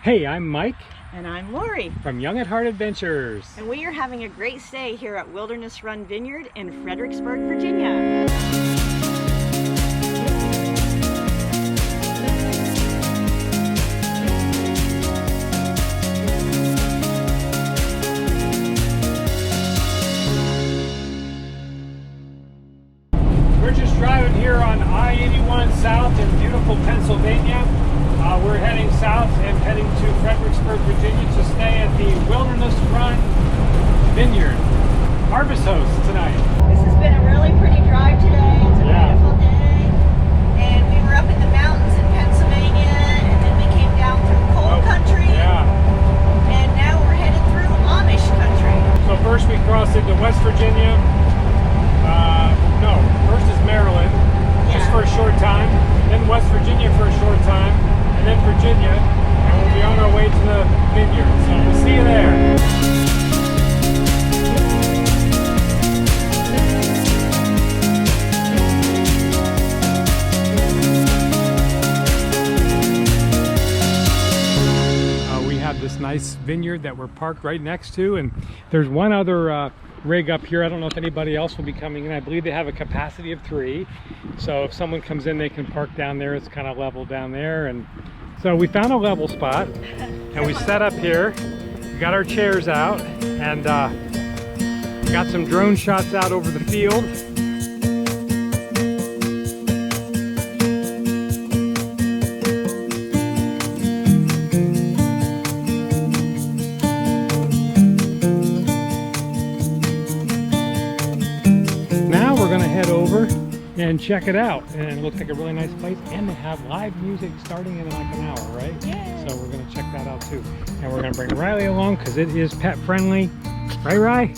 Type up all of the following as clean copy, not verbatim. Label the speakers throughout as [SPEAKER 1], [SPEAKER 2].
[SPEAKER 1] Hey, I'm Mike.
[SPEAKER 2] And I'm Lori.
[SPEAKER 1] From Young at Heart Adventures.
[SPEAKER 2] And we are having a great stay here at Wilderness Run Vineyard in Fredericksburg, Virginia.
[SPEAKER 1] We're just driving here on I-81 South in beautiful Pennsylvania. We're heading south and heading to Fredericksburg, Virginia to stay at the Wilderness Run Vineyard Harvest Host tonight.
[SPEAKER 2] This has been a really pretty drive today. It's a beautiful day. And we were up in the mountains in Pennsylvania, and then we came down through coal country. And now we're headed through Amish country.
[SPEAKER 1] So first we crossed into West Virginia. No, first is Maryland, just for a short time. Then West Virginia for a short time. And then Virginia, and we'll be on our way to the vineyard. So we'll see you there. We have this nice vineyard that we're parked right next to, and there's one other rig up here. I don't know if anybody else will be coming in. I believe they have a capacity of 3, so if someone comes in they can park down there. It's kind of level down there, and so we found a level spot and we set up here. We got our chairs out and got some drone shots out over the field. Now we're gonna head over and check it out, and it looks like a really nice place, and they have live music starting in like an hour, right?
[SPEAKER 2] Yeah.
[SPEAKER 1] So we're gonna check that out too, and we're gonna bring Riley along because it is pet friendly, right, Ry?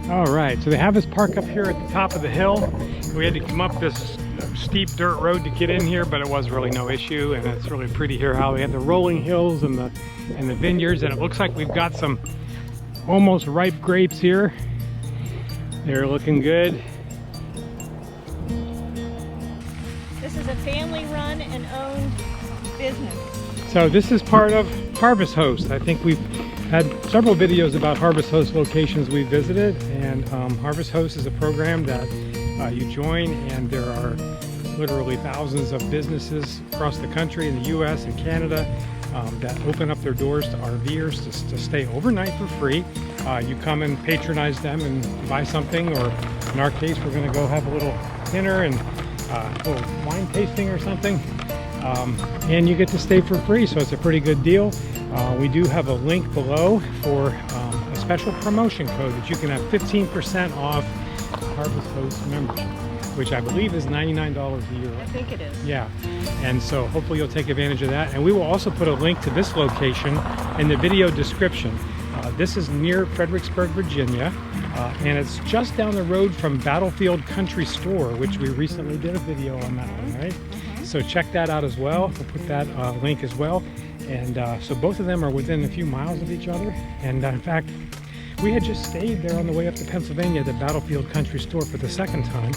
[SPEAKER 1] All right, so they have us park up here at the top of the hill. We had to come up this steep dirt road to get in here, but it was really no issue, and it's really pretty here how we have the rolling hills and the vineyards, and it looks like we've got some almost ripe grapes here. They're looking good.
[SPEAKER 2] This is a family-run and owned business. So
[SPEAKER 1] this is part of Harvest Host. I think we've had several videos about Harvest Host locations we visited, and Harvest Host is a program that you join, and there are literally thousands of businesses across the country in the US and Canada that open up their doors to RVers to stay overnight for free. You come and patronize them and buy something, or in our case we're going to go have a little dinner and a little wine tasting or something, and you get to stay for free, so it's a pretty good deal. We do have a link below for a special promotion code that you can have 15% off Harvest Host membership, which I believe is $99 a year.
[SPEAKER 2] I think it is.
[SPEAKER 1] Yeah, and so hopefully you'll take advantage of that, and we will also put a link to this location in the video description. This is near Fredericksburg, Virginia, and it's just down the road from Battlefield Country Store, which we recently did a video on that one, right? So check that out as well. We'll put that link as well. And so both of them are within a few miles of each other. And in fact, we had just stayed there on the way up to Pennsylvania at the Battlefield Country Store for the second time.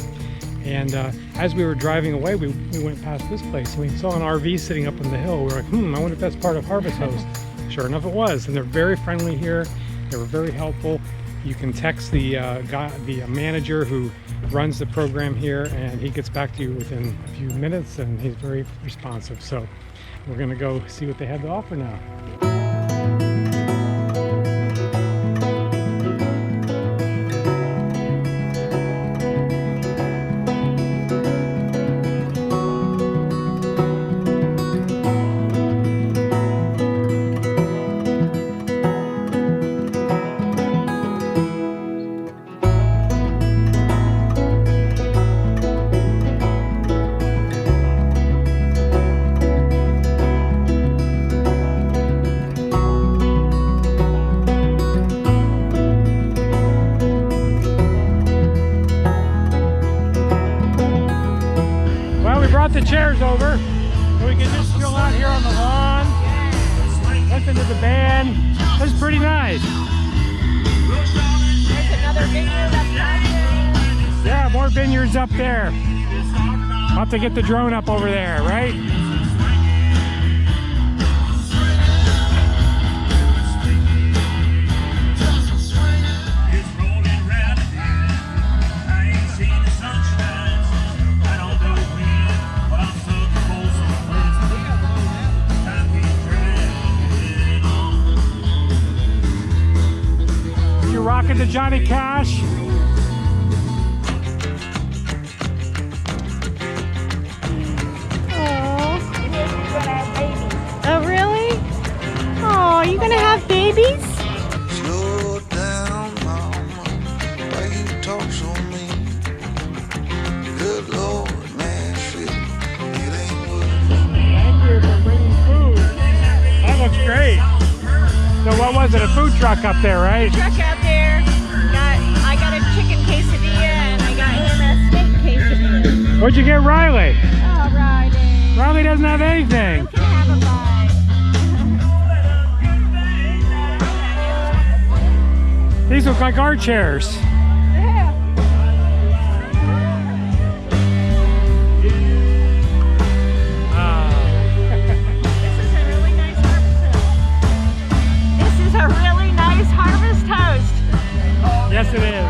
[SPEAKER 1] And as we were driving away, we went past this place, and we saw an RV sitting up on the hill. We were like, I wonder if that's part of Harvest Host. Sure enough, it was, and they're very friendly here. They were very helpful. You can text the manager who runs the program here, and he gets back to you within a few minutes, and he's very responsive. So we're going to go see what they have to offer now. The chairs over so we can just chill out here on the lawn, listen to the band. That's pretty nice.
[SPEAKER 2] There's another vineyard up there.
[SPEAKER 1] Yeah, more vineyards up there. I'll have to get the drone up over there, right? talking to Johnny Cash.
[SPEAKER 2] Oh, really? Oh, you gonna have babies?
[SPEAKER 3] Slow down, mama, why you talk so mean? Good Lord, man, shit, it ain't worth it.
[SPEAKER 1] Thank you for bringing food. That looks great. So what was it? A food truck up there, right?
[SPEAKER 2] Truck out there. I got a chicken quesadilla and I got him a steak quesadilla.
[SPEAKER 1] What'd you get Riley?
[SPEAKER 2] Oh, Riley.
[SPEAKER 1] Riley doesn't have anything.
[SPEAKER 2] You can have a bite.
[SPEAKER 1] These look like our chairs.
[SPEAKER 2] Yeah. This is a really nice harvest toast. This is a really nice harvest toast.
[SPEAKER 1] Yes, it is.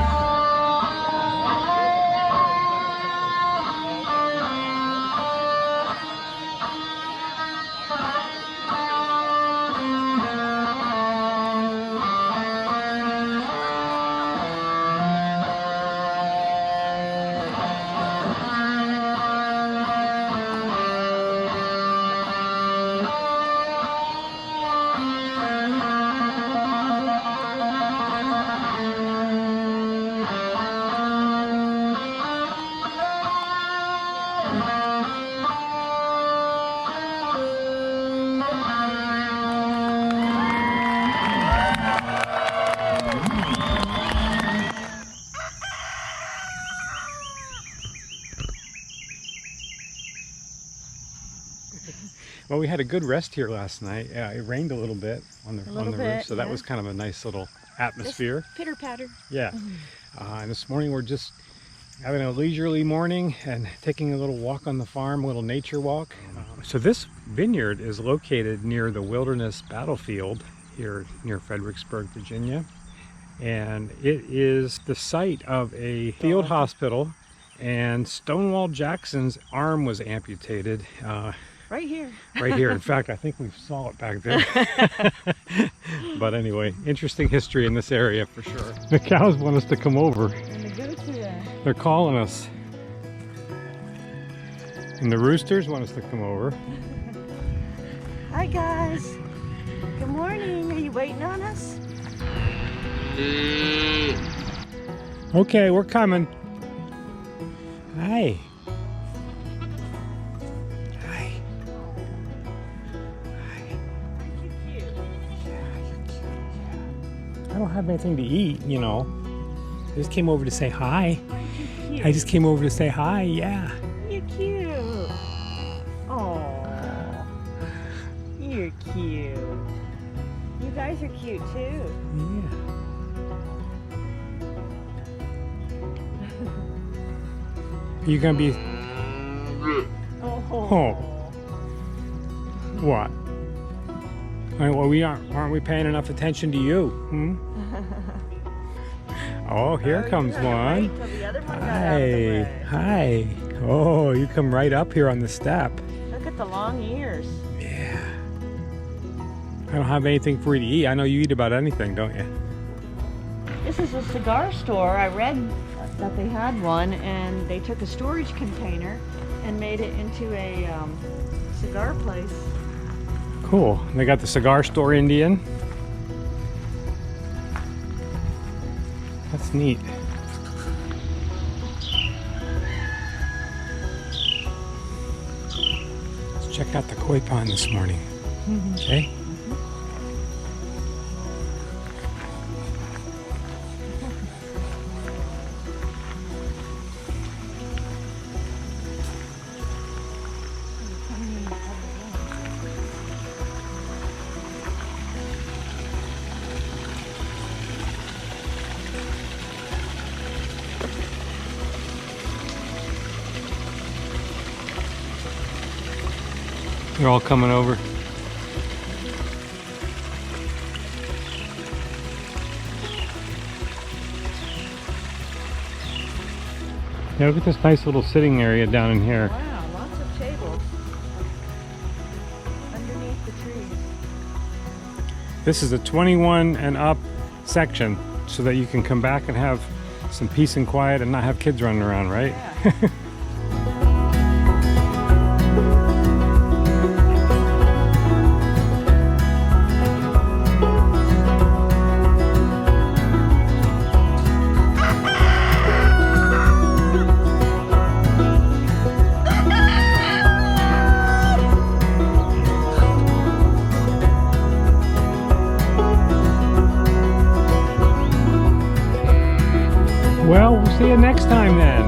[SPEAKER 1] Well, we had a good rest here last night. Yeah, it rained a little bit on the roof, so that was kind of a nice little atmosphere.
[SPEAKER 2] Pitter patter.
[SPEAKER 1] Yeah. And this morning we're just having a leisurely morning and taking a little walk on the farm, a little nature walk. So this vineyard is located near the Wilderness battlefield here near Fredericksburg, Virginia. And it is the site of a field hospital, and Stonewall Jackson's arm was amputated.
[SPEAKER 2] Right here.
[SPEAKER 1] Right here. In fact, I think we saw it back there. But anyway, interesting history in this area for sure. The cows want us to come over.
[SPEAKER 2] And the goats are
[SPEAKER 1] They're calling us. And the roosters want us to come over.
[SPEAKER 2] Hi guys. Good morning. Are you waiting on us?
[SPEAKER 1] Okay, we're coming. Hi. Hi.
[SPEAKER 2] Aren't you cute?
[SPEAKER 1] I don't have anything to eat, you know. I just came over to say hi.
[SPEAKER 2] Aren't you cute?
[SPEAKER 1] I just came over to say hi, yeah.
[SPEAKER 2] You're cute. Oh, you're cute. You guys are cute too.
[SPEAKER 1] Yeah. Are you gonna be...
[SPEAKER 2] Oh.
[SPEAKER 1] What? Well, aren't we paying enough attention to you? Hmm? Oh, here comes one. Hi. Hi. Oh, you come right up here on the step.
[SPEAKER 2] Look at the long ears.
[SPEAKER 1] Yeah. I don't have anything for you to eat. I know you eat about anything, don't you?
[SPEAKER 2] This is a cigar store. I read that they had one, and they took a storage container and made it into a cigar place.
[SPEAKER 1] Cool. They got the cigar store Indian. That's neat. Let's check out the koi pond this morning. Okay? They're all coming over. Yeah, look at this nice little sitting area down in here.
[SPEAKER 2] Wow, lots of tables underneath the trees.
[SPEAKER 1] This is a 21 and up section. so that you can come back and have some peace and quiet and not have kids running around, right?
[SPEAKER 2] Yeah.
[SPEAKER 1] Well, we'll see you next time then.